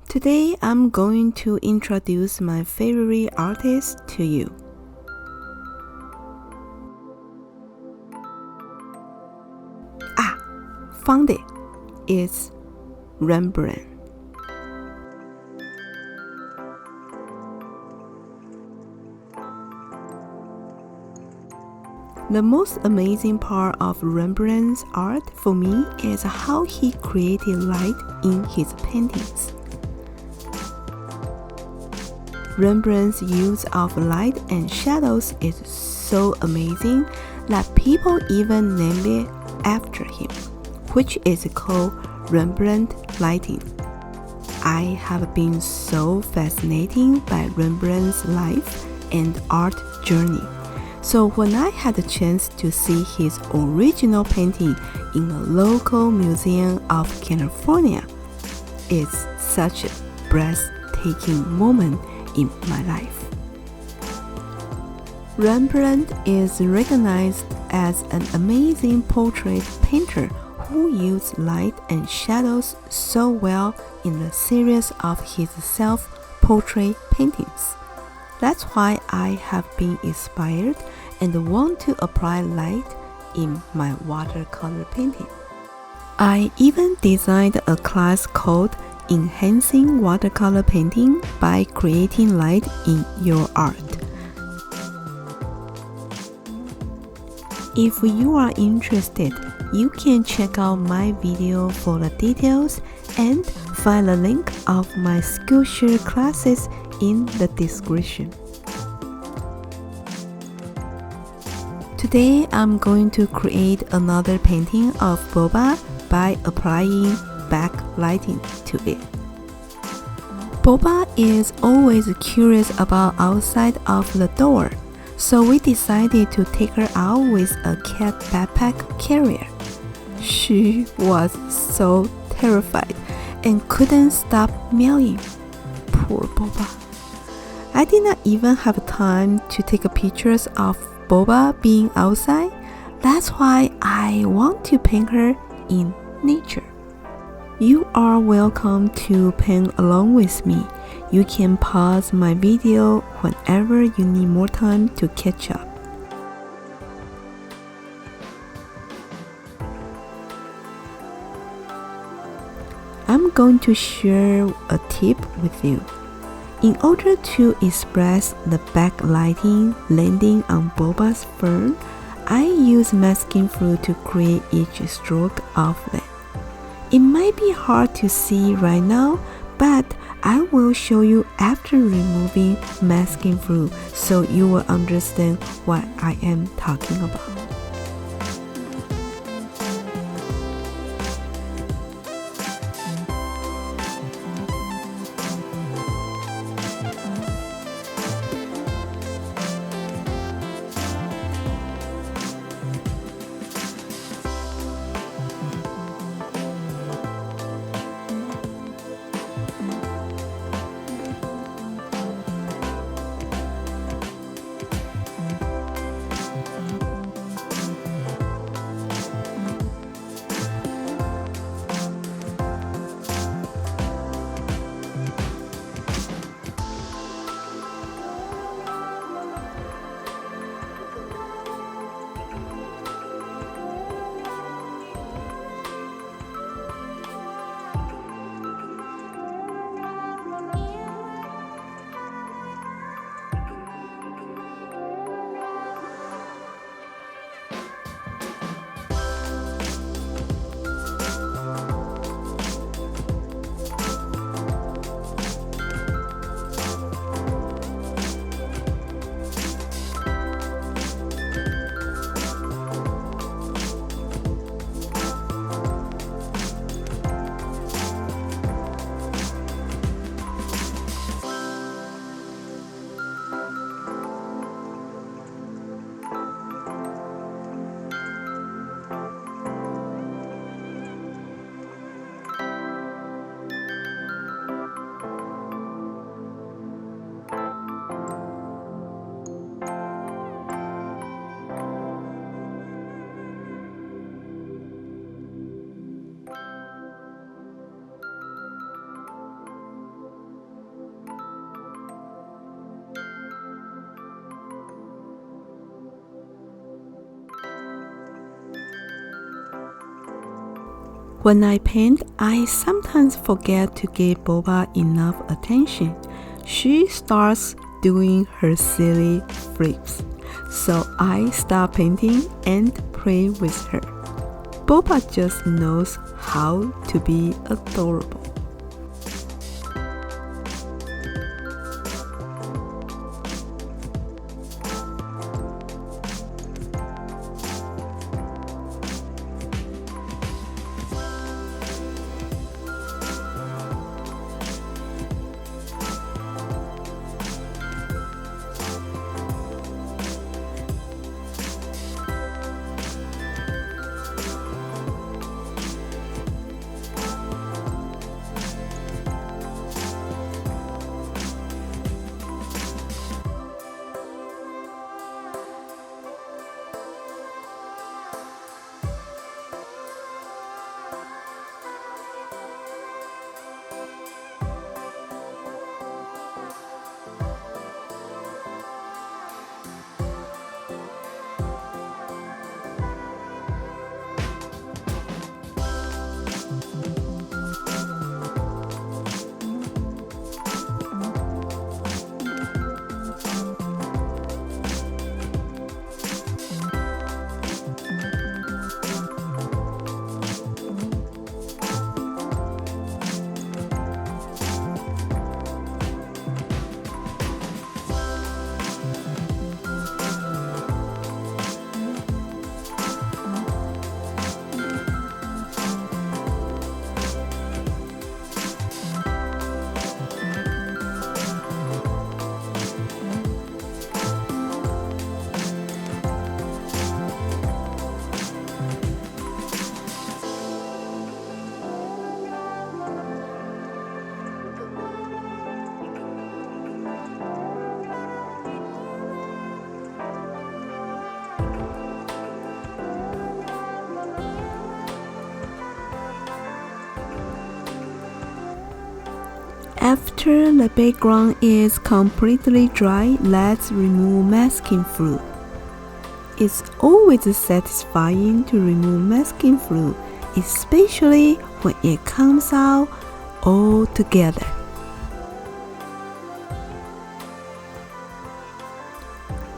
Today I'm going to introduce my favorite artist to you. Found it. It's Rembrandt. The most amazing part of Rembrandt's art for me is how he created light in his paintings. Rembrandt's use of light and shadows is so amazing that people even named it after him, which is called Rembrandt lighting. I have been so fascinated by Rembrandt's life and art journey. So when I had a chance to see his original painting in a local museum of California, it's such a breathtaking moment in my life. Rembrandt is recognized as an amazing portrait painter who used light and shadows so well in the series of his self-portrait paintings. That's why I have been inspired and want to apply light in my watercolor painting. I even designed a class called Enhancing Watercolor Painting by Creating Light in Your Art. If you are interested, you can check out my video for the details and find the link of my Skillshare classes in the description. Today I'm going to create another painting of Boba by applying backlighting to it. Boba is always curious about outside of the door, so we decided to take her out with a cat backpack carrier. She was so terrified and couldn't stop meowing. Poor Boba. I did not even have time to take pictures of Boba being outside. That's why I want to paint her in nature. You are welcome to paint along with me. You can pause my video whenever you need more time to catch up. I'm going to share a tip with you. In order to express the backlighting landing on Boba's fur, I use masking fluid to create each stroke of them. It might be hard to see right now, but I will show you after removing masking fluid so you will understand what I am talking about. When I paint, I sometimes forget to give Boba enough attention. She starts doing her silly flips, so I stop painting and play with her. Boba just knows how to be adorable. After the background is completely dry, let's remove masking fluid. It's always satisfying to remove masking fluid, especially when it comes out all together.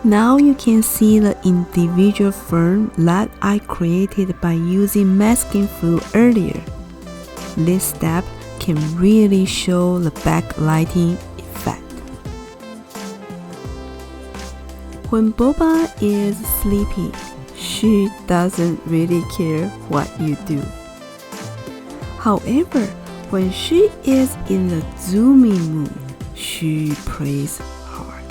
Now you can see the individual fern that I created by using masking fluid earlier. This step can really show the backlighting effect. When Boba is sleepy, she doesn't really care what you do. However, when she is in the zooming mood, she plays hard.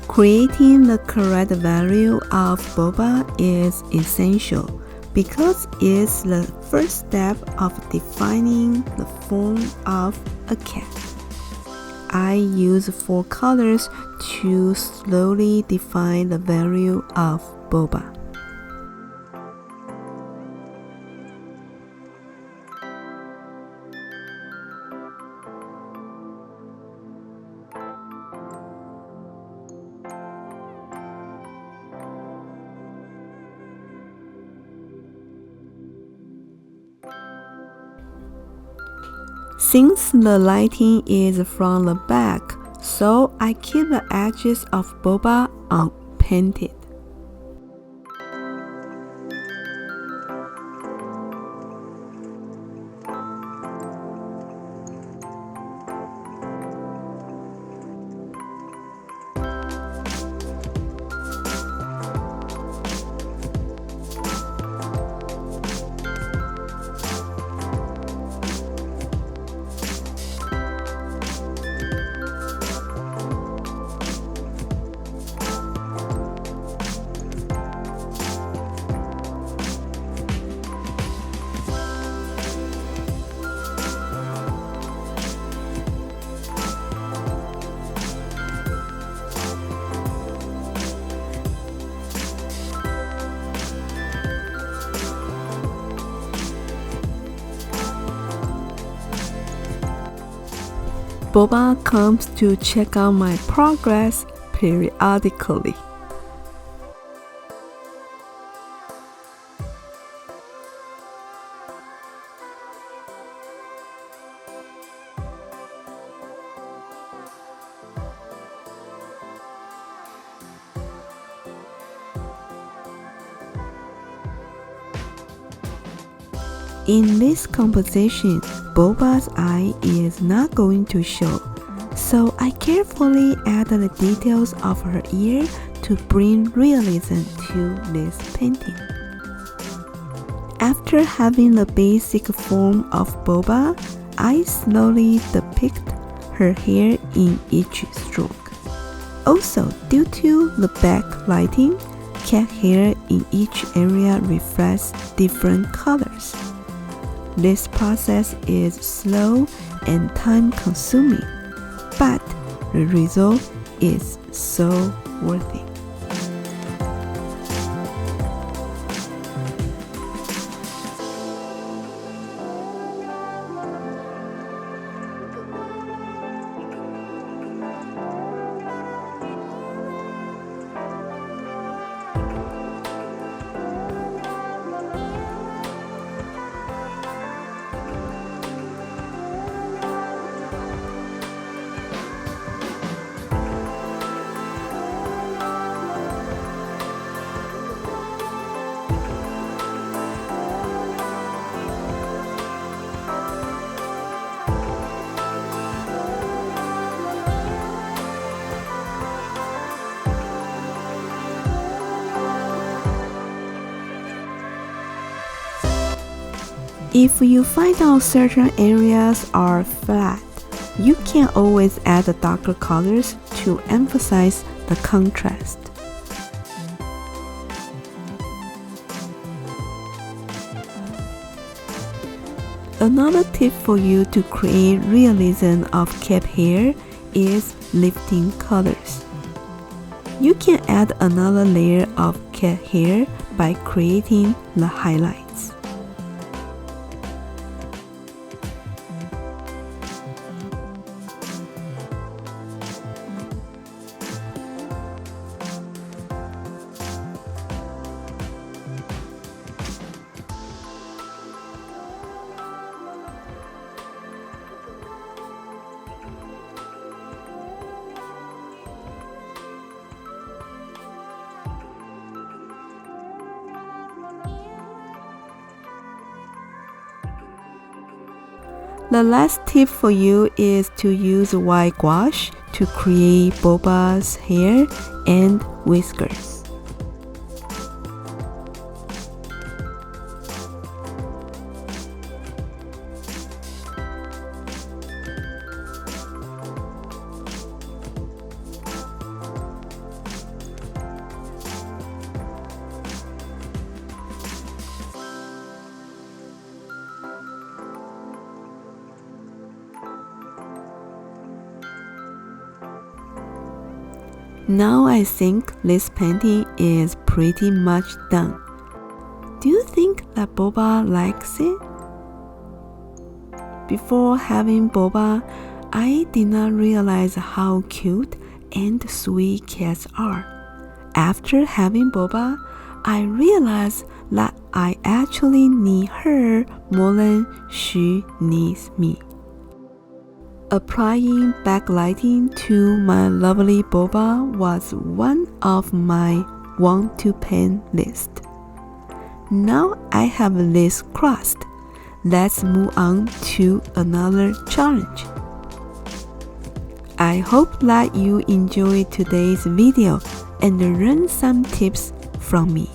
Creating the correct value of Boba is essential because it's the first step of defining the form of a cat. I use 4 colors to slowly define the value of Boba. Since the lighting is from the back, so I keep the edges of Boba unpainted. Boba comes to check out my progress periodically. In this composition, Boba's eye is not going to show, so I carefully add the details of her ear to bring realism to this painting. After having the basic form of Boba, I slowly depict her hair in each stroke. Also, due to the backlighting, cat hair in each area reflects different colors. This process is slow and time-consuming, but the result is so worth it. If you find out certain areas are flat, you can always add darker colors to emphasize the contrast. Another tip for you to create realism of cat hair is lifting colors. You can add another layer of cat hair by creating the highlights. The last tip for you is to use white gouache to create Boba's hair and whiskers. Now I think this painting is pretty much done. Do you think that Boba likes it? Before having Boba, I did not realize how cute and sweet cats are. After having Boba, I realized that I actually need her more than she needs me. Applying backlighting to my lovely Boba was one of my want to paint list. Now I have this crossed. Let's move on to another challenge. I hope that you enjoyed today's video and learned some tips from me.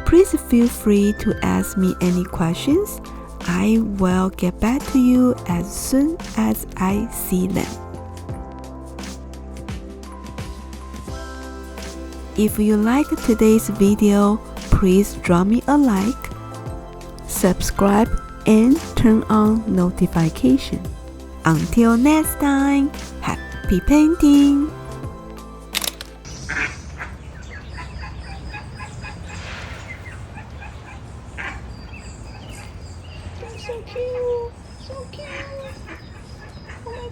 Please feel free to ask me any questions. I will get back to you as soon as I see them. If you like today's video, please drop me a like, subscribe, and turn on notification. Until next time, happy painting! So cute, so cute. Oh my